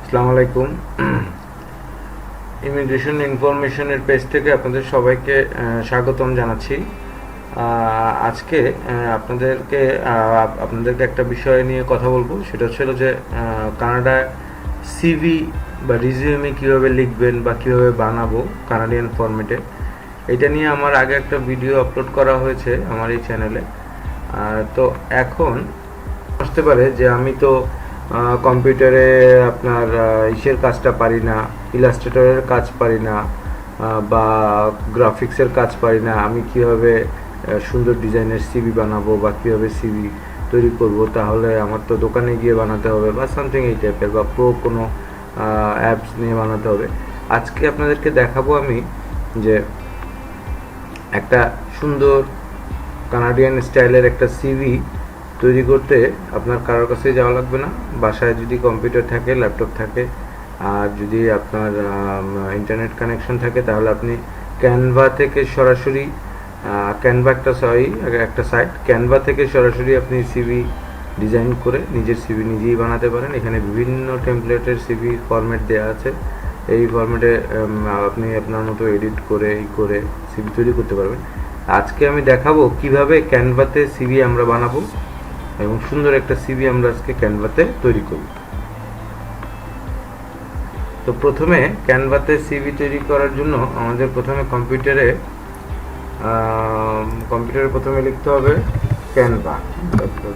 আসসালামু আলাইকুম। Immigration ইনফরমেশনের page থেকে আপনাদের সবাইকে স্বাগতম জানাচ্ছি। আজকে আপনাদেরকে একটা বিষয় নিয়ে কথা বলবো, সেটা হচ্ছিল যে কানাডায় সিভি বা রিজিউমে কীভাবে লিখবেন বা কীভাবে বানাবো কানাডিয়ান ফরম্যাটে। এটা নিয়ে আমার আগে একটা ভিডিও আপলোড করা হয়েছে আমার এই চ্যানেলে। তো এখন আসতে পারে যে আমি তো কম্পিউটারে আপনার ইসের কাজটা পারি না, ইলাস্ট্রেটরের কাজ পারি না, বা গ্রাফিক্সের কাজ পারি না, আমি কিভাবে সুন্দর ডিজাইনের সিভি বানাবো বা কীভাবে সিভি তৈরি করব, তাহলে আমার তো দোকানে গিয়ে বানাতে হবে বা সামথিং এই টাইপের, বা প্রো কোনো অ্যাপস নিয়ে বানাতে হবে। আজকে আপনাদেরকে দেখাবো আমি যে একটা সুন্দর কানাডিয়ান স্টাইলের একটা সিভি তৈরি করতে আপনার কারোর কাছে যাওয়া লাগবে না। বাসায় যদি কম্পিউটার থাকে, ল্যাপটপ থাকে, আর যদি আপনার ইন্টারনেট কানেকশন থাকে, তাহলে আপনি ক্যানভা থেকে সরাসরি একটা সাইট ক্যানভা থেকে সরাসরি আপনি সিভি ডিজাইন করে নিজের সিভি নিজেই বানাতে পারেন। এখানে বিভিন্ন টেমপ্লেটের সিভি ফরম্যাট দেওয়া আছে। এই ফরম্যাটে আপনি আপনার মতো এডিট করে সিভি তৈরি করতে পারবেন। আজকে আমি দেখাবো কিভাবে ক্যানভাতে সিভি আমরা বানাবো এবং সুন্দর একটা সিভি আমরা আজকে ক্যানভাতে তৈরি করব। তো প্রথমে ক্যানভাতে সিভি তৈরি করার জন্য আমাদের প্রথমে কম্পিউটারে প্রথমে লিখতে হবে ক্যানভা,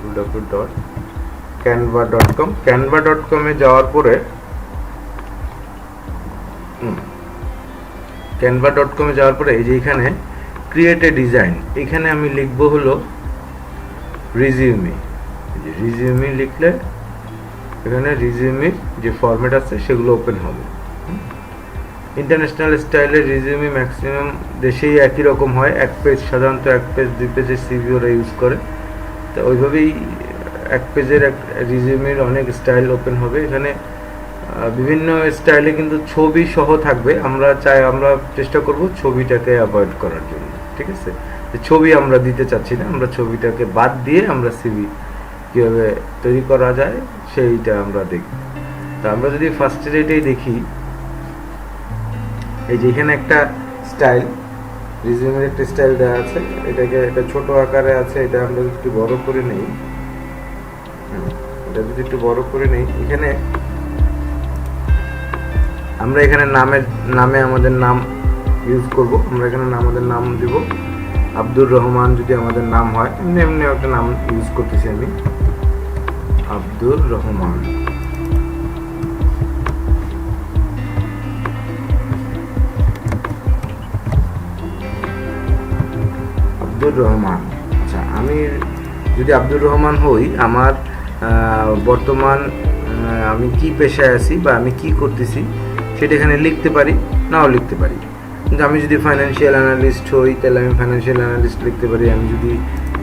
www.canva.com। canva.com এ যাওয়ার পরে এই যে এখানে ক্রিয়েট এ ডিজাইন, এখানে আমি লিখব হলো রিজিউমে। রিজিউমে লিখলে এখানে রিজিউমের যে ফরম্যাট আছে সেগুলো ওপেন হবে। ইন্টারন্যাশনাল স্টাইলের রিজিউমে ম্যাক্সিমাম দেশেই একই রকম হয়, সাধারণত এক পেজ 2 পেজের সিভি ওরা ইউজ করে। তো ওইভাবেই এক পেজের রিজিউমের অনেক স্টাইল ওপেন হবে। এখানে বিভিন্ন স্টাইলে কিন্তু ছবি সহ থাকবে। আমরা চেষ্টা করব ছবিটাকে অ্যাভয়েড করার জন্য, ঠিক আছে? ছবি আমরা দিতে চাচ্ছি না, আমরা ছবিটাকে বাদ দিয়ে আমরা সিভি কীভাবে তৈরি করা যায় সেইটা আমরা দেখব। তো আমরা যদি ফার্স্টের এটাই দেখি, এই যে এখানে একটা স্টাইল, রিজিউমের একটা স্টাইল দেওয়া আছে। এটা ছোট আকারে আছে, এটা আমরা একটু বড় করে নেই। এখানে আমরা নামে আমাদের নাম ইউজ করব। আমরা এখানে আমাদের নাম দিব আব্দুর রহমান, যদি আমাদের নাম হয়। এমনি একটা নাম ইউজ করতেছি আমি, আব্দুর রহমান। আচ্ছা, আমি যদি আব্দুর রহমান হই, আমার বর্তমান আমি কি পেশায় আছি বা আমি কি করতেছি সেটা এখানে লিখতে পারি, নাও লিখতে পারি। কিন্তু আমি যদি ফাইন্যান্সিয়াল অ্যানালিস্ট হই, তাহলে আমি ফাইন্যান্সিয়াল অ্যানালিস্ট লিখতে পারি। আমি যদি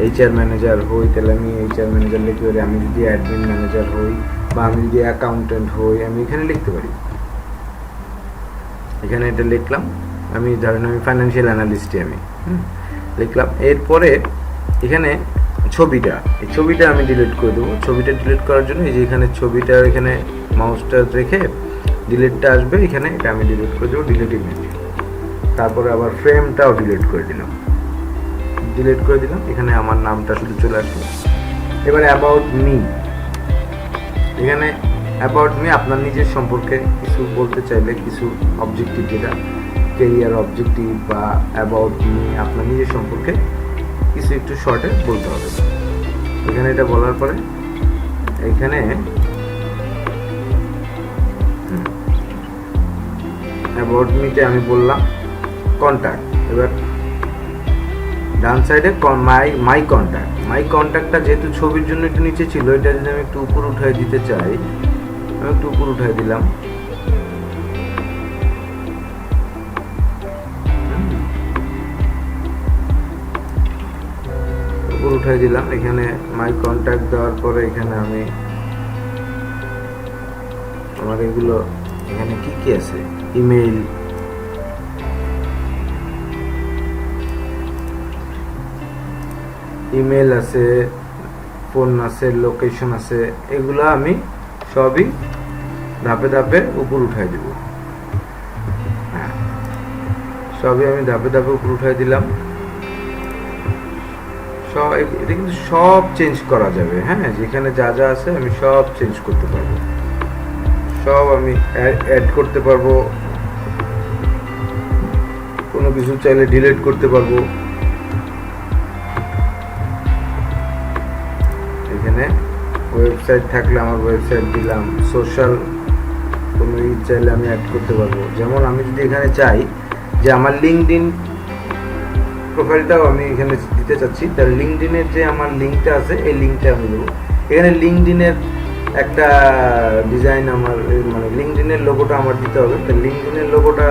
এইচআর ম্যানেজার হই, তাহলে আমি এইচআর ম্যানেজার লিখতে পারি। আমি যদি অ্যাডমিন ম্যানেজার হই বা আমি যদি অ্যাকাউন্টেন্ট হই, আমি এখানে লিখতে পারি। এখানে এটা লিখলাম, আমি ধরেন আমি ফাইন্যান্সিয়াল অ্যানালিস্টই আমি লিখলাম। এরপরে এখানে এই ছবিটা আমি ডিলিট করে দেবো। ছবিটা ডিলিট করার জন্য এই যে এখানে ছবিটা, এখানে মাউসটা রেখে ডিলিটটা আসবে, এখানে এটা আমি ডিলিট করে দেবো, ডিলিট ইমেজ। তারপরে আবার ফ্রেমটাও ডিলিট করে দিলাম। এখানে আমার নামটা শুধু চলে আসলো। এবারে অ্যাবাউট মি, এখানে অ্যাবাউট মি আপনার নিজের সম্পর্কে কিছু বলতে চাইলে, কিছু অবজেক্টিভ, যেটা ক্যারিয়ার অবজেক্টিভ বা অ্যাবাউট মি, আপনার নিজের সম্পর্কে কিছু একটু শর্টে বলতে হবে। এখানে এটা বলার পরে এখানে অ্যাবাউট মিতে আমি বললাম কন্ট্যাক্ট। এবার ডান সাইডে মাই কন্ট্যাক্টটা যেহেতু ছবির জন্য একটু নিচে ছিল, এটা যদি আমি একটু উপর উঠাই দিতে চাই, আমি একটু উপর উঠাই দিলাম। এখানে মাই কন্ট্যাক্ট দেওয়ার পরে এখানে আমি আমার এগুলো এখানে কি আছে, ইমেল আছে, ফোন আছে, লোকেশন আছে, এগুলো আমি সবই ধাপে ধাপে উপর উঠাই দেব। হ্যাঁ, সবই আমি ধাপে ধাপে উপর উঠাই দিলাম। সব এটা কিন্তু সব চেঞ্জ করা যাবে। হ্যাঁ, যেখানে যা যা আছে আমি সব চেঞ্জ করতে পারবো, সব আমি অ্যাড করতে পারবো, কোনো কিছু চাইলে ডিলিট করতে পারবো। এখানে ওয়েবসাইট থাকলে আমার ওয়েবসাইট দিলাম, সোশ্যাল কোনো চাইলে আমি অ্যাড করতে পারবো। যেমন আমি যদি এখানে চাই যে আমার লিঙ্কডইন প্রোফাইলটাও আমি এখানে দিতে চাচ্ছি, তার লিঙ্কডইনের যে আমার লিঙ্কটা আছে এই লিঙ্কটা আমি দেবো। এখানে লিঙ্কডইনের একটা ডিজাইন আমার, মানে লিঙ্কডইনের লোগোটা আমার দিতে হবে। তো লিঙ্কডইনের লোগোটা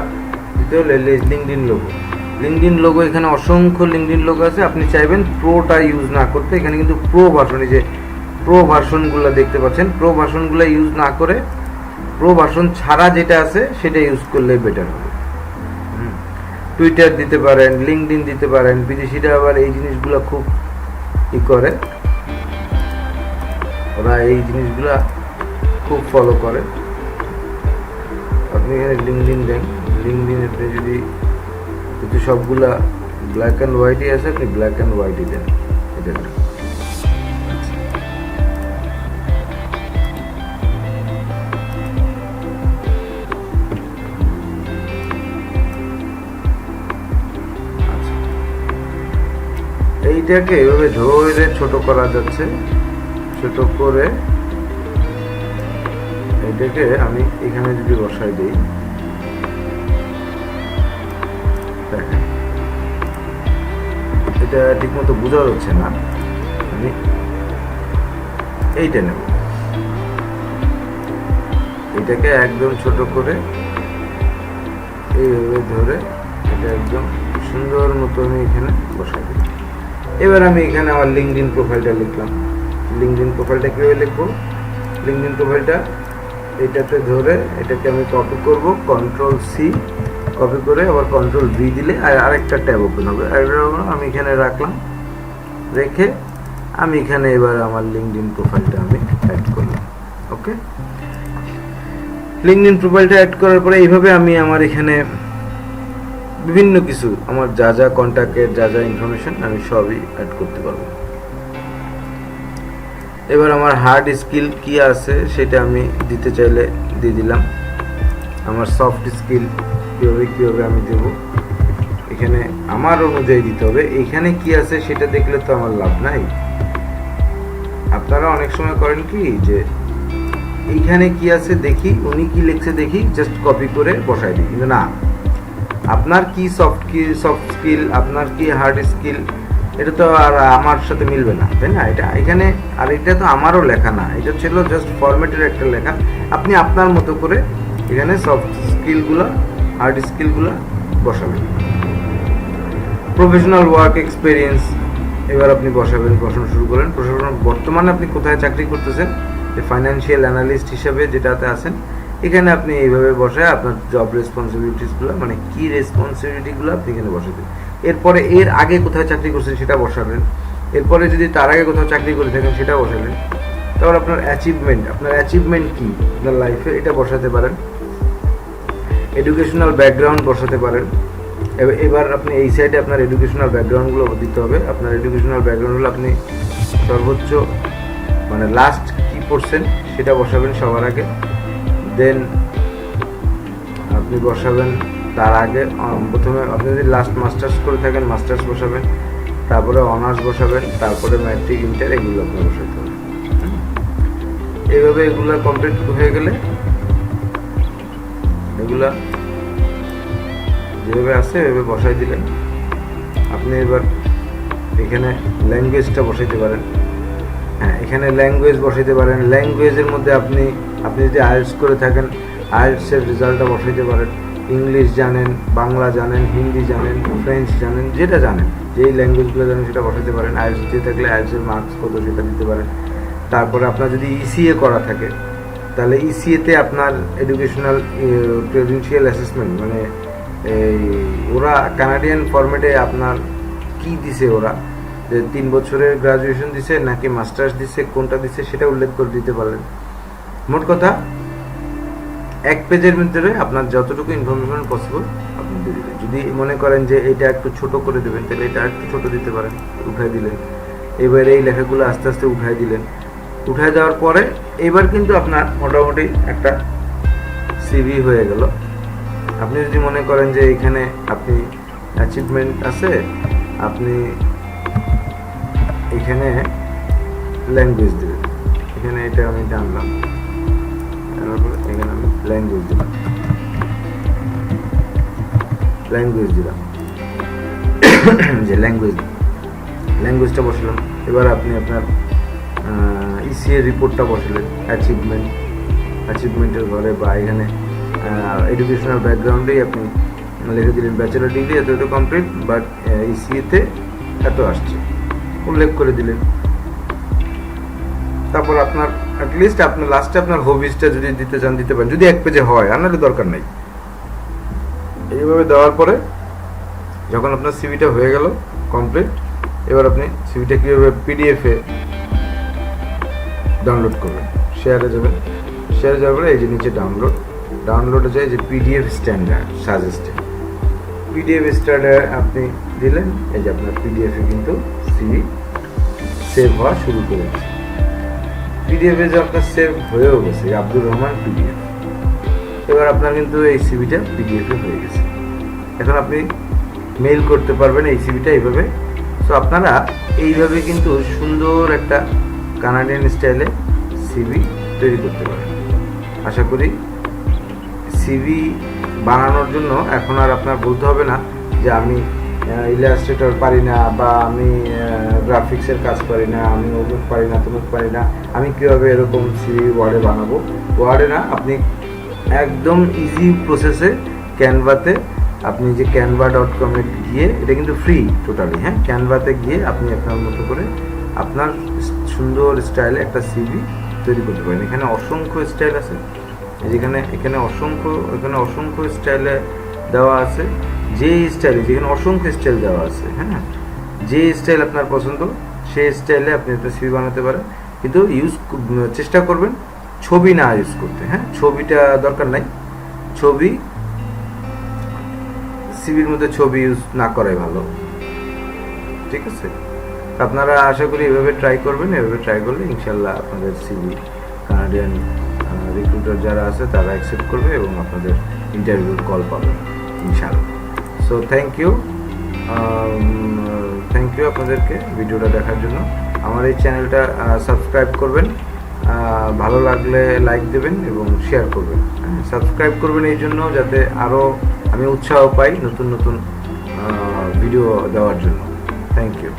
দিতে হলে লিঙ্কডইন লোগো এখানে অসংখ্য লিঙ্কডইন লোগো আছে। আপনি চাইবেন প্রোটা ইউজ না করতে, এখানে কিন্তু প্রো ভার্সন, এই যে প্রো ভার্সনগুলো দেখতে পাচ্ছেন, প্রো ভার্সনগুলো ইউজ না করে প্রো ভার্সন ছাড়া যেটা আছে সেটা ইউজ করলে বেটার হবে। টুইটার দিতে পারেন, লিঙ্কডইন দিতে পারেন। বিদেশিরা আবার এই জিনিসগুলো খুব করে, ওরা এই জিনিসগুলা খুব ফলো করে। আপনি এখানে লিঙ্কডইন দেন, লিঙ্কডইন আপনি যদি সবগুলা ব্ল্যাক অ্যান্ড হোয়াইটই আছে, আপনি ব্ল্যাক অ্যান্ড হোয়াইটই দেন। এটা এইটাকে এভাবে ধরে ছোট করা যাচ্ছে। ছোট করে এটাকে আমি এখানে যদি বসাই দিই, দেখেন এটা ঠিক মতো বোঝা যাচ্ছে না। আমি এইটা নেব, এটাকে একদম ছোট করে এইভাবে ধরে এটা একদম সুন্দর মতো আমি এখানে বসাই দিই। এবার আমি এখানে আমার লিঙ্কডইন প্রোফাইলটা লিখলাম। লিঙ্কডইন প্রোফাইলটা কীভাবে লিখবো? লিঙ্কডইন প্রোফাইলটা এটাতে ধরে এটাকে আমি কপি করব, Ctrl+C কপি করে আবার Ctrl+V দিলে আরেকটা ট্যাব ওপেন হবে। আমি এখানে রাখলাম, রেখে আমি এখানে এবার আমার লিঙ্কডইন প্রোফাইলটা আমি অ্যাড করলাম। ওকে, লিঙ্কডইন প্রোফাইলটা অ্যাড করার পরে এইভাবে আমি আমার এখানে বিভিন্ন কিছু আমার যা যা কন্ট্যাক্টের যা যা ইনফরমেশন আমি সবই অ্যাড করতে পারবো। এবার আমার হার্ড স্কিল কি আছে সেটা আমি দিতে চাইলে দিয়ে দিলাম। আমার সফট স্কিল কীভাবে আমি দেব, এখানে আমার অনুযায়ী দিতে হবে। এখানে কি আছে সেটা দেখলে তো আমার লাভ নাই। আপনারা অনেক সময় করেন কি যে এইখানে কি আছে দেখি, উনি কি লিখছে দেখি, জাস্ট কপি করে বসাই দিই। কিন্তু না, আপনার কি সফট স্কিল, আপনার কি হার্ড স্কিল, এটা তো আর আমার সাথে মিলবে না, তাই না? এটা এখানে, আর এটা তো আমারও লেখা না, এটা ছিল জাস্ট ফরম্যাটের একটা লেখা। আপনি আপনার মতো করে এখানে সফট স্কিলগুলো, হার্ড স্কিলগুলো বসাবেন। প্রফেশনাল ওয়ার্ক এক্সপিরিয়েন্স এবার আপনি বসানো শুরু করেন। বর্তমানে আপনি কোথায় চাকরি করতেছেন, ফাইন্যান্সিয়াল অ্যানালিস্ট হিসেবে যেটাতে আছেন, এখানে আপনি এইভাবে বসায় আপনার জব রেসপন্সিবিলিটিসগুলো, মানে কি রেসপন্সিবিলিটিগুলো আপনি এখানে বসাবেন। এরপরে এর আগে কোথায় চাকরি করছেন সেটা বসাবেন। এরপরে যদি তার আগে কোথাও চাকরি করে থাকেন সেটা বসাবেন। তারপর আপনার অ্যাচিভমেন্ট কি আপনার লাইফে, এটা বসাতে পারেন। এডুকেশনাল ব্যাকগ্রাউন্ড বসাতে পারেন। এবার আপনি এই সাইডে আপনার এডুকেশনাল ব্যাকগ্রাউন্ডগুলো দিতে হবে। আপনার এডুকেশনাল ব্যাকগ্রাউন্ডগুলো আপনি সর্বোচ্চ, মানে লাস্ট কি পড়ছেন সেটা বসাবেন সবার আগে। দেন আপনি বসাবেন তার আগে, প্রথমে আপনি যদি লাস্ট মাস্টার্স করে থাকেন মাস্টার্স বসাবেন, তারপরে অনার্স বসাবেন, তারপরে ম্যাট্রিক, ইন্টার, এগুলো আপনি বসাতে হবে। এইভাবে এগুলো কমপ্লিট হয়ে গেলে, এগুলা যেভাবে আছে এভাবে বসাই দিলেন। আপনি এবার এখানে ল্যাঙ্গুয়েজটা বসাইতে পারেন। হ্যাঁ, এখানে ল্যাঙ্গুয়েজ বসাইতে পারেন। ল্যাঙ্গুয়েজের মধ্যে আপনি যদি আইএলটিএস করে থাকেন আইএলটিএসের রেজাল্টটা বসাইতে পারেন। ইংলিশ জানেন, বাংলা জানেন, হিন্দি জানেন, ফ্রেঞ্চ জানেন, যেটা জানেন, যেই ল্যাঙ্গুয়েজগুলো জানেন সেটা বসাতে পারেন। আইএলটিএস দিয়ে থাকলে আইএলটিএসের মার্কস কত সেটা দিতে পারেন। তারপরে আপনার যদি ইসিএ করা থাকে তাহলে ইসিএতে আপনার এডুকেশনাল ক্রেডেনশিয়াল অ্যাসেসমেন্ট, মানে এই ওরা কানাডিয়ান ফরম্যাটে আপনার কি দিছে, ওরা যে 3 বছরের গ্রাজুয়েশন দিছে নাকি মাস্টার্স দিছে, কোনটা দিছে সেটা উল্লেখ করে দিতে পারলেন। মোট কথা এক পেজের ভিতরে আপনার যতটুকু ইনফরমেশন পসিবল আপনি দিয়ে দিলেন। যদি মনে করেন যে এটা একটু ছোট করে দেবেন, তাহলে এটা একটু ছোট দিতে পারেন, উঠাই দিলেন। এবারে এই লেখাগুলো আস্তে আস্তে উঠাই দিলেন। উঠাই দেওয়ার পরে এবার কিন্তু আপনার মোটামুটি একটা সিভি হয়ে গেল। আপনি যদি মনে করেন যে এখানে আপনি অ্যাচিভমেন্ট আছে, আপনি এখানে ল্যাঙ্গুয়েজ দেবেন। এখানে এটা আমি টানলাম, এখানে আমি ল্যাঙ্গুয়েজ দিলাম, যে ল্যাঙ্গুয়েজটা বসালাম। এবার আপনি আপনার ইসিএ রিপোর্টটা বসালেন, অ্যাচিভমেন্টের ঘরে বা এখানে এডুকেশনাল ব্যাকগ্রাউন্ডেই আপনি লিখে দিলেন ব্যাচেলার ডিগ্রি এত কমপ্লিট, বাট ইসিএতে এত আসছে, উল্লেখ করে দিলেন। তারপর আপনার অ্যাটলিস্ট আপনার লাস্টে আপনার হবিসটা যদি দিতে চান দিতে পারেন, যদি এক পেজে হয়, আর নাহলে দরকার নাই। এইভাবে দেওয়ার পরে যখন আপনার সিভিটা হয়ে গেল কমপ্লিট, এবার আপনি সিভিটা কীভাবে পিডিএফে ডাউনলোড করবেন, শেয়ারে যাবেন। শেয়ারে যাওয়ার পরে এই যে নিচে ডাউনলোডে যায় যে PDF standard suggested, PDF standard আপনি দিলেন। এই যে আপনার পিডিএফে কিন্তু সিভি সেভ হওয়া শুরু করেছে। পিডিএফে যে আপনার সেভ হয়েও গেছে, আব্দুর রহমান পিডিএফ। এবার আপনার কিন্তু এই সিভিটা পিডিএফে হয়ে গেছে। এখন আপনি মেইল করতে পারবেন এই সিভিটা এইভাবে। সো আপনারা এইভাবে কিন্তু সুন্দর একটা কানাডিয়ান স্টাইলে সিভি তৈরি করতে পারেন। আশা করি সিভি বানানোর জন্য এখন আর আপনার বলতে হবে না যে আমি ইলাস্ট্রেটর পারি না, বা আমি গ্রাফিক্সের কাজ পারি না, আমি অমুক পারি না, তমুক পারি না, আমি কীভাবে এরকম সিভি ওয়ার্ডে বানাবো। ওয়ার্ডে না, আপনি একদম ইজি প্রসেসে ক্যানভাতে, আপনি যে canva.com-এ গিয়ে, এটা কিন্তু ফ্রি টোটালি, হ্যাঁ, ক্যানভাতে গিয়ে আপনি আপনার মতো করে আপনার সুন্দর স্টাইলে একটা সিভি তৈরি করতে পারেন। এখানে অসংখ্য স্টাইল আছে, এখানে অসংখ্য স্টাইলে দেওয়া আছে। যে স্টাইলে, যেখানে অসংখ্য স্টাইল দেওয়া আছে, হ্যাঁ, যে স্টাইল আপনার পছন্দ সেই স্টাইলে আপনি একটা সিভি বানাতে পারেন। কিন্তু চেষ্টা করবেন ছবি না ইউজ করতে, হ্যাঁ, ছবিটা দরকার নাই। সিভির মধ্যে ছবি ইউজ না করাই ভালো, ঠিক আছে? আপনারা আশা করি এভাবে ট্রাই করবেন। এভাবে ট্রাই করলে ইনশাল্লাহ আপনাদের সিভি কানাডিয়ান রিক্রুটার যারা আছে তারা অ্যাকসেপ্ট করবে এবং আপনাদের ইন্টারভিউর কল পাবেন ইনশাল্লাহ। সো থ্যাংক ইউ আপনাদেরকে ভিডিওটা দেখার জন্য। আমার এই চ্যানেলটা সাবস্ক্রাইব করবেন, ভালো লাগলে লাইক দেবেন এবং শেয়ার করবেন। সাবস্ক্রাইব করবেন এই জন্য যাতে আরও আমি উৎসাহ পাই নতুন নতুন ভিডিও দেওয়ার জন্য। Thank you.